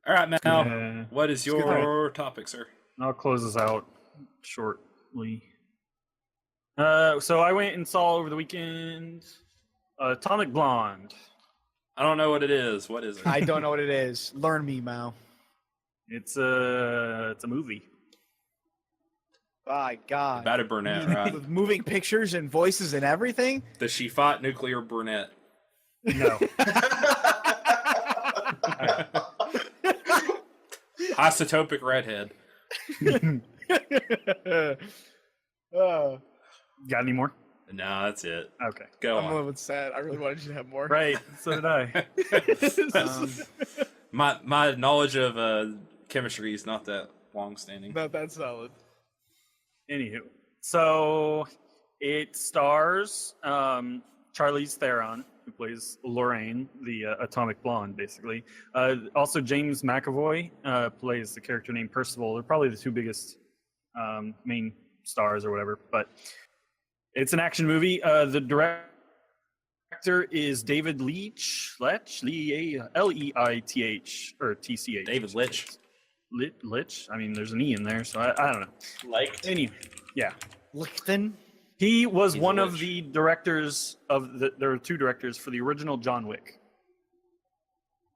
All right, Mal. Yeah. What is your topic, sir? I'll close this out shortly. So I went and saw over the weekend Atomic Blonde. I don't know what it is. What is it? I don't know what it is. Learn me, Mao. It's a movie. My God. About a brunette, right? With moving pictures and voices and everything? Does she fight nuclear brunette? No. Isotopic redhead. Got any more? No, that's it. Okay. Go I'm a on. little bit sad. I really wanted you to have more. Right. So did I. My knowledge of chemistry is not that long-standing. Not that solid. Anywho, so it stars Charlize Theron, who plays Lorraine, the Atomic Blonde, basically. Also, James McAvoy plays the character named Percival. They're probably the two biggest main stars or whatever. But it's an action movie. The director is David Leitch, Leith, or TCH. David Litch. Litch? I mean, there's an E in there, so I don't know. Like. Anyway, yeah. Lichten? He was He's one a of witch. the directors there were two directors for the original John Wick.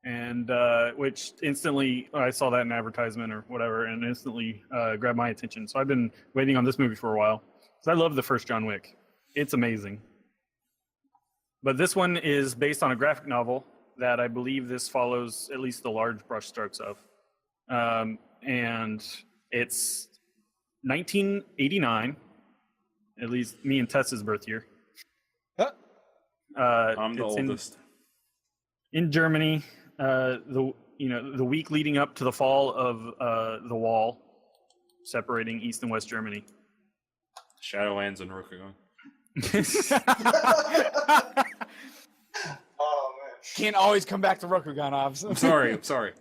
And which instantly, I saw that in advertisement or whatever, and instantly grabbed my attention. So I've been waiting on this movie for a while. Because I love the first John Wick. It's amazing. But this one is based on a graphic novel that I believe this follows at least the large brushstrokes of. And it's 1989, at least me and Tessa's birth year. Huh? I'm the it's oldest. in Germany. The week leading up to the fall of the wall separating East and West Germany. Shadowlands and Rokugan. Oh man. Can't always come back to Rokugan, obviously. I'm sorry. I'm sorry.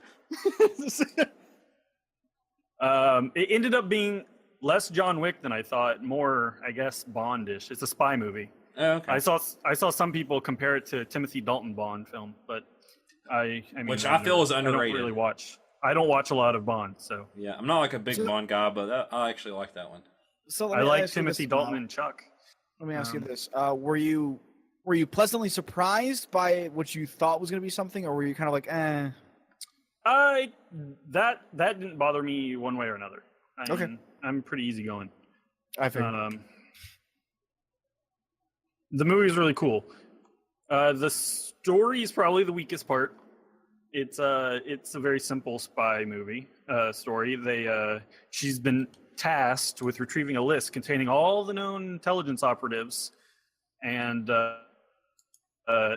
It ended up being less John Wick than I thought, more, I guess, Bondish. It's a spy movie. Okay. I saw some people compare it to Timothy Dalton Bond film, but I mean, Which I feel is underrated. I don't really watch. I don't watch a lot of Bond, so Yeah, I'm not like a big Bond guy, but I actually like that one. So I like Timothy Dalton and Chuck. Let me ask you this: Were you pleasantly surprised by what you thought was going to be something, or were you kind of like, eh? That didn't bother me one way or another. Okay. I'm pretty easygoing. I figured. The movie is really cool. The story is probably the weakest part. It's a very simple spy movie story. She's been tasked with retrieving a list containing all the known intelligence operatives, and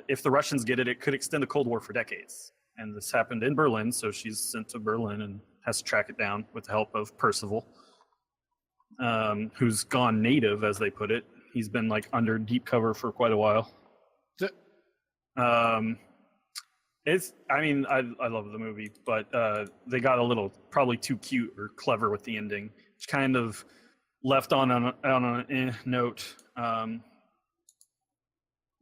if the Russians get it, it could extend the Cold War for decades. And this happened in Berlin, so she's sent to Berlin and has to track it down with the help of Percival, who's gone native, as they put it. He's been like under deep cover for quite a while. I love the movie, but they got a little probably too cute or clever with the ending, which kind of left on a note.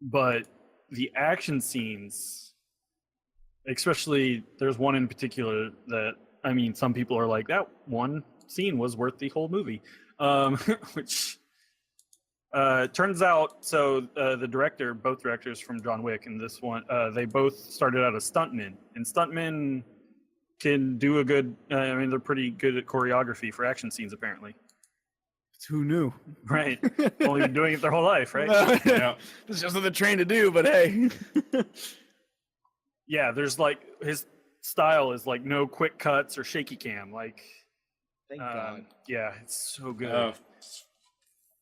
But the action scenes, especially, there's one in particular that, I mean, some people are like, that one scene was worth the whole movie, which turns out, so both directors from John Wick and this one, they both started out as stuntmen, and stuntmen can do they're pretty good at choreography for action scenes, apparently. Who knew? Right. Only been doing it their whole life, right? Yeah. It's just what they're trained to do, but hey. Yeah, there's like, his style is like no quick cuts or shaky cam. Like, Thank God. yeah, it's so good.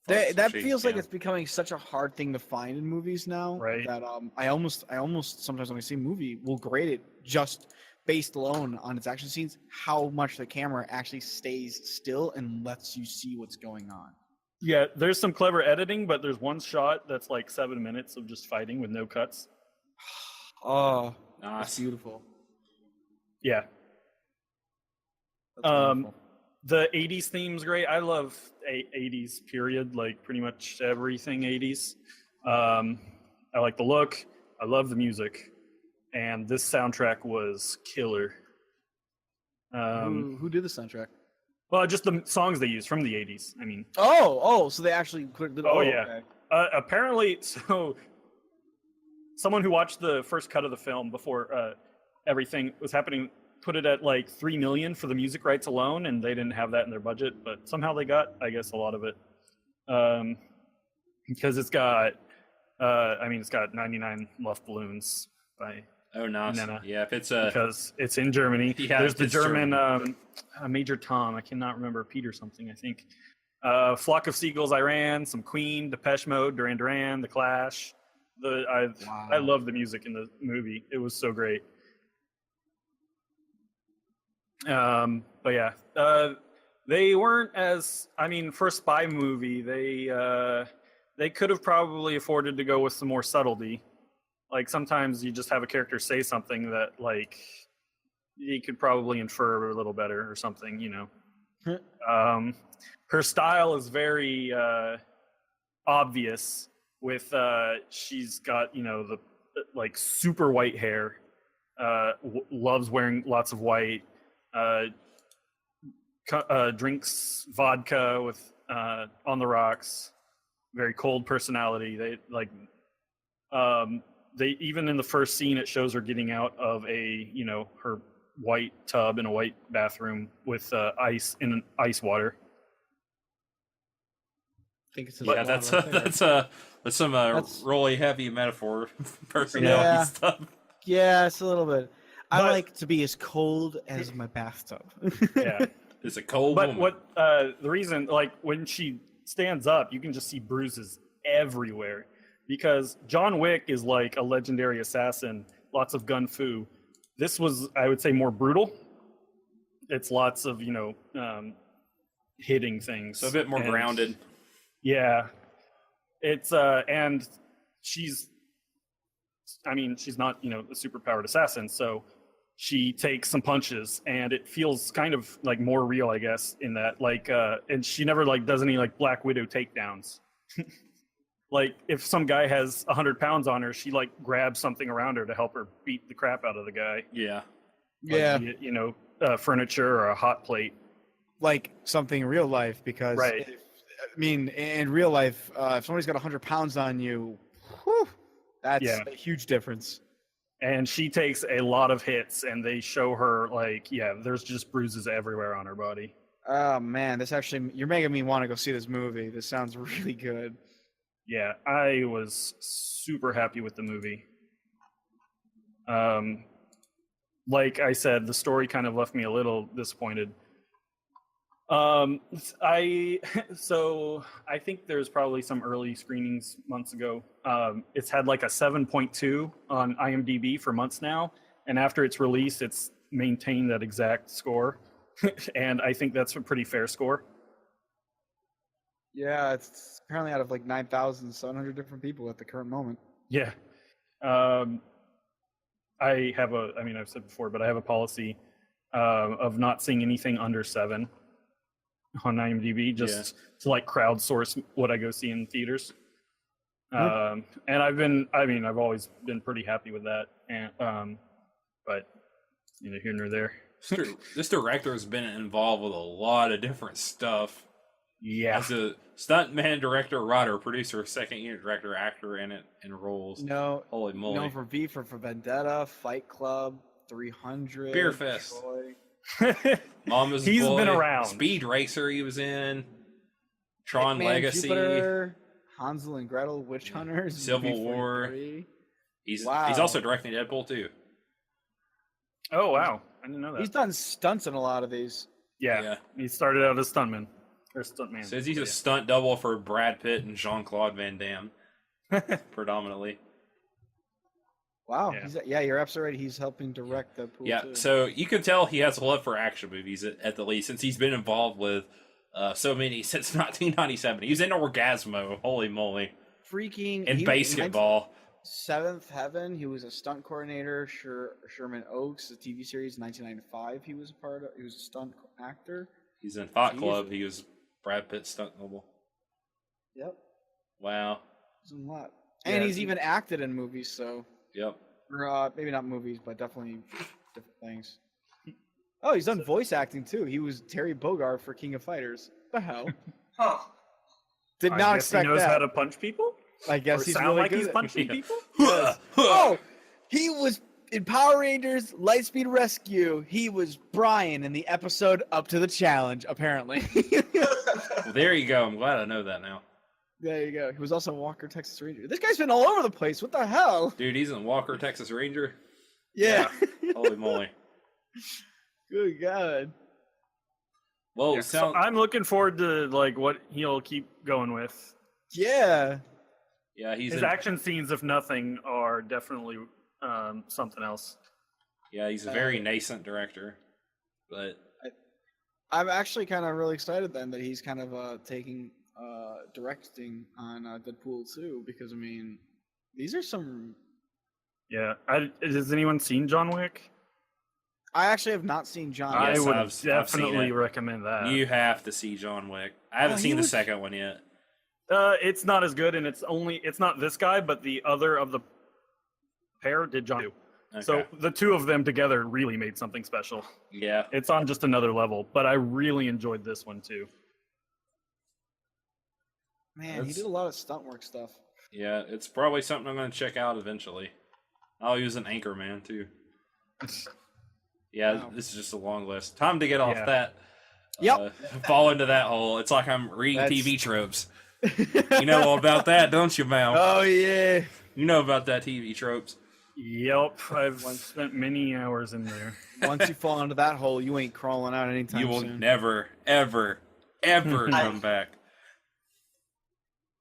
That feels like it's becoming such a hard thing to find in movies now. Right. That I almost sometimes when I see a movie, will grade it just based alone on its action scenes, how much the camera actually stays still and lets you see what's going on. Yeah, there's some clever editing, but there's one shot that's like 7 minutes of just fighting with no cuts. Oh, Nice. that's beautiful. Yeah. That's wonderful. The 80s theme's great. I love 80s period, like pretty much everything 80s. I like the look. I love the music. And this soundtrack was killer. Who did the soundtrack? Well, just the songs they used from the 80s. I mean, So they actually did. Oh, yeah. Okay. Apparently, so someone who watched the first cut of the film before everything was happening put it at like 3 million for the music rights alone, and they didn't have that in their budget, but somehow they got, I guess, a lot of it. Because it's got, it's got 99 Love Balloons by Oh, nice. Nena. Yeah, if it's because it's in Germany. Yeah, There's the it's German Major Tom. I cannot remember, Pete or something, I think. Flock of Seagulls, I Ran, some Queen, Depeche Mode, Duran Duran, The Clash. I love the music in the movie. It was so great. But yeah, they weren't as. I mean, for a spy movie, they could have probably afforded to go with some more subtlety. Like sometimes you just have a character say something that like you could probably infer a little better or something, you know. Her style is very obvious. With she's got the like super white hair. Loves wearing lots of white. Drinks vodka with on the rocks. Very cold personality. They like. They even in the first scene it shows her getting out of her white tub in a white bathroom with ice in ice water. I think it's that's some really heavy metaphor personality Yeah. stuff. Yeah, it's a little bit. I But- like to be as cold as my bathtub. Yeah. It's a cold But woman. what the reason, like when she stands up, you can just see bruises everywhere because John Wick is like a legendary assassin, lots of gun fu. This was, I would say, more brutal. It's lots of hitting things, So a bit more And, grounded. Yeah, it's and she's not a superpowered assassin, so she takes some punches and it feels kind of like more real, I guess, in that and she never like does any like Black Widow takedowns. Like if some guy has 100 pounds on her, she like grabs something around her to help her beat the crap out of the guy. Yeah. Yeah, Like, furniture or a hot plate. like something in real life because Right. in real life, if somebody's got 100 pounds on you, whew, that's Yeah. a huge difference. And she takes a lot of hits, and they show her there's just bruises everywhere on her body. Oh man, you're making me want to go see this movie. This sounds really good. Yeah, I was super happy with the movie. Like I said, the story kind of left me a little disappointed. I think there's probably some early screenings months ago. It's had like a 7.2 on IMDb for months now, and after its release, it's maintained that exact score, and I think that's a pretty fair score. Yeah, it's apparently out of like 9,700 different people at the current moment. Yeah. I've said before, but I have a policy of not seeing anything under 7 on IMDb, just to like crowdsource what I go see in theaters. And I've always been pretty happy with that. And but here nor there. This director has been involved with a lot of different stuff. Yeah. As a stuntman, director, writer, producer, second unit director, actor in roles. No, Holy moly. known for V for Vendetta, Fight Club, 300, Beer Fest. Troy. Mama's He's Boy, been around. Speed Racer he was in. Tron Hitman, Legacy. Jupiter, Hansel and Gretel, Witch Hunters, Civil War. V43. He's Wow. also directing Deadpool too. Oh wow, I didn't know that. He's done stunts in a lot of these. Yeah. He started out as stuntman or stuntman. Says he's a stunt double for Brad Pitt and Jean-Claude Van Damme, predominantly. Wow. Yeah. You're absolutely right. He's helping direct Deadpool Yeah, too. so you can tell he has a love for action movies at the least, since he's been involved with so many since 1997. He was in Orgasmo, holy moly, Freaking and Basketball. Seventh Heaven, he was a stunt coordinator. Sherman Oaks, the TV series, 1995. He was a part of. He was a stunt actor. He's in Fight Jeez. Club. He was Brad Pitt's stunt double. Yep, Wow. he's in a lot. Yeah, And he's even acted in movies. So, Yep. or maybe not movies, but definitely different things. Oh, he's done voice acting too. He was Terry Bogard for King of Fighters. The hell? Huh. Did I not guess expect he knows that. how to punch people. I guess Or he's sound really like good he's at- punching Yeah. people. Yes. Oh, he was in Power Rangers Lightspeed Rescue. He was Brian in the episode Up to the Challenge, apparently. Well, there you go. I'm glad I know that now. There you go. He was also Walker, Texas Ranger. This guy's been all over the place. What the hell? Dude, he's in Walker, Texas Ranger. Yeah. Holy moly. Good God. Well, Yeah, so I'm looking forward to like what he'll keep going with. Yeah. yeah, he's His in, action scenes, if nothing, are definitely something else. yeah, he's a very nascent director. But I'm actually kind of really excited then that he's kind of directing on Deadpool 2 because, I mean, these are some... Yeah. Has anyone seen John Wick? I actually have not seen John Yes, I would I've seen definitely it. recommend that. you have to see John Wick. I haven't he seen the was- second one yet. It's not as good, and it's not this guy, but the other of the pair did John Wick. Okay. So the two of them together really made something special. yeah, It's on just another level, but I really enjoyed this one too. Man, he That's- did a lot of stunt work stuff. yeah, it's probably something I'm going to check out eventually. I'll use an Anchorman too. Yeah, Wow. this is just a long list. Time to get off Yeah. that. Yep. Fall into that hole. It's like I'm reading That's- TV tropes. You know all about that, don't you, Mal? Oh, yeah. You know about that TV tropes. Yep, I've spent many hours in there. Once you fall into that hole, you ain't crawling out anytime You will soon. never, ever, ever come back.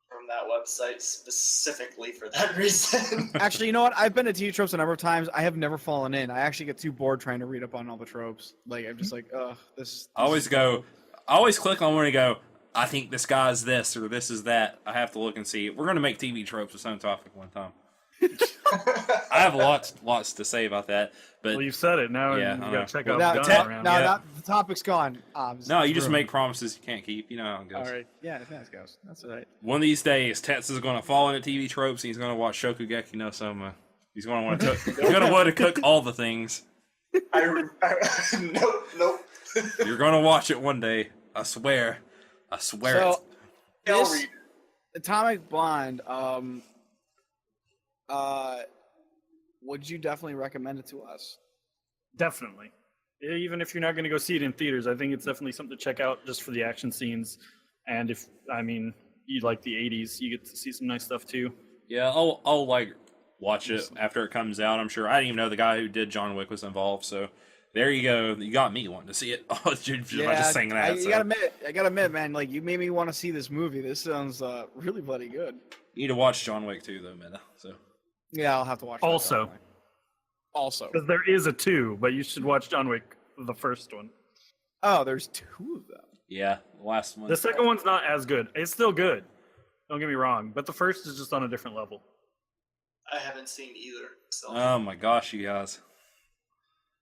From that website specifically for that reason. Actually, you know what? I've been to TV tropes a number of times. I have never fallen in. I actually get too bored trying to read up on all the tropes. Like, I'm just like, ugh, this I always is go, I always click on one and go, I think this guy's this or this is that. I have to look and see. We're going to make TV tropes with some topic one time. I have lots to say about that. But Well, you've said it now. Yeah, and I you know. got to check Now, out now, Gun around. now Yeah. that the topic's gone. no, you just ruined. make promises you can't keep. You know how it goes. All right. Yeah, that goes. That's all right. One of these days, Tetsu is going to fall into TV tropes and he's going to watch Shokugeki no Soma. He's going to want to cook. He's going to want to cook all the things. Nope. You're going to watch it one day. I swear. I swear. So, I'll this read. Atomic Blonde, would you definitely recommend it to us? Definitely. Even if you're not going to go see it in theaters, I think it's definitely something to check out just for the action scenes. And if, I mean, you like the 80s, you get to see some nice stuff too. Yeah, I'll like watch it after it comes out. I'm sure. I didn't even know the guy who did John Wick was involved. So there you go. You got me wanting to see it. Oh, just saying that. I gotta admit, man, like you made me want to see this movie. This sounds really bloody good. You need to watch John Wick too, though, man. So Yeah, I'll have to watch that Also. definitely. Also. Because there is a 2, but you should watch John Wick, the first one. Oh, there's 2 of them. yeah, the last one. The second one's not as good. It's still good. Don't get me wrong. But the first is just on a different level. I haven't seen either. So. Oh my gosh, you guys.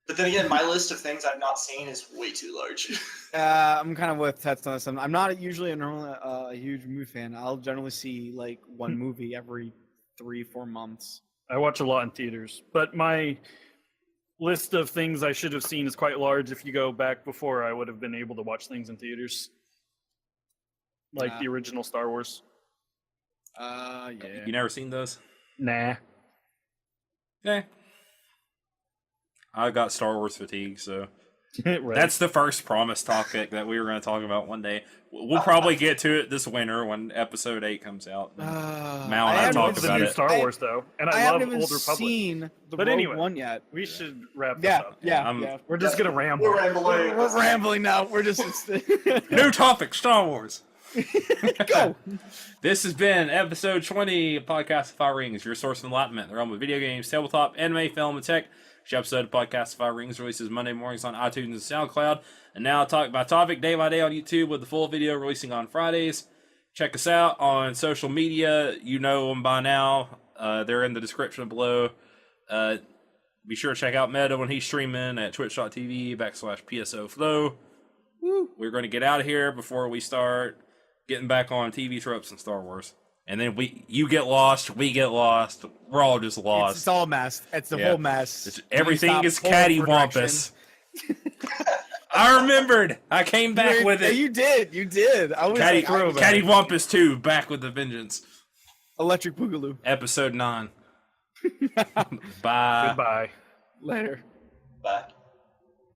But then again, my list of things I've not seen is way too large. I'm kind of with Tets on this. I'm not usually a huge movie fan. I'll generally see like one movie every 3-4 months. I watch a lot in theaters. But my list of things I should have seen is quite large. If you go back before, I would have been able to watch things in theaters. Like the original Star Wars. Yeah. You never seen those? Nah. Yeah. I got Star Wars fatigue, so Right. that's the first promised topic that we were going to talk about one day. We'll probably get to it this winter when Episode 8 comes out. Mal and I haven't talked watched the about new it. Star Wars though, and I, haven't love even Old Republic. seen the But Rogue anyway. One yet. We should wrap this Yeah, up. yeah. We're just gonna ramble. We're rambling. We're rambling now. We're just New topic, Star Wars. go. This has been episode 20 of Podcast of Fire Rings, your source of enlightenment in the realm of video games, tabletop, anime, film, and tech. Each episode of Podcast of Fire Rings releases Monday mornings on iTunes and SoundCloud, and now talk by topic day by day on YouTube with the full video releasing on Fridays. Check us out on social media. You know them by now. They're in the description below. Be sure to check out Meta when he's streaming at twitch.tv/PSOFlow. Woo. We're going to get out of here before we start getting back on TV tropes and Star Wars. And then you get lost, we get lost. We're all just lost. It's all mess. It's the Yeah. whole mess. Everything Stop is pulling for cattywampus. direction. I remembered. I came back with it. You did. I was Caddy, like, Cattywampus 2, back with a vengeance. Electric Boogaloo. Episode 9. Bye. Goodbye. Later. Bye.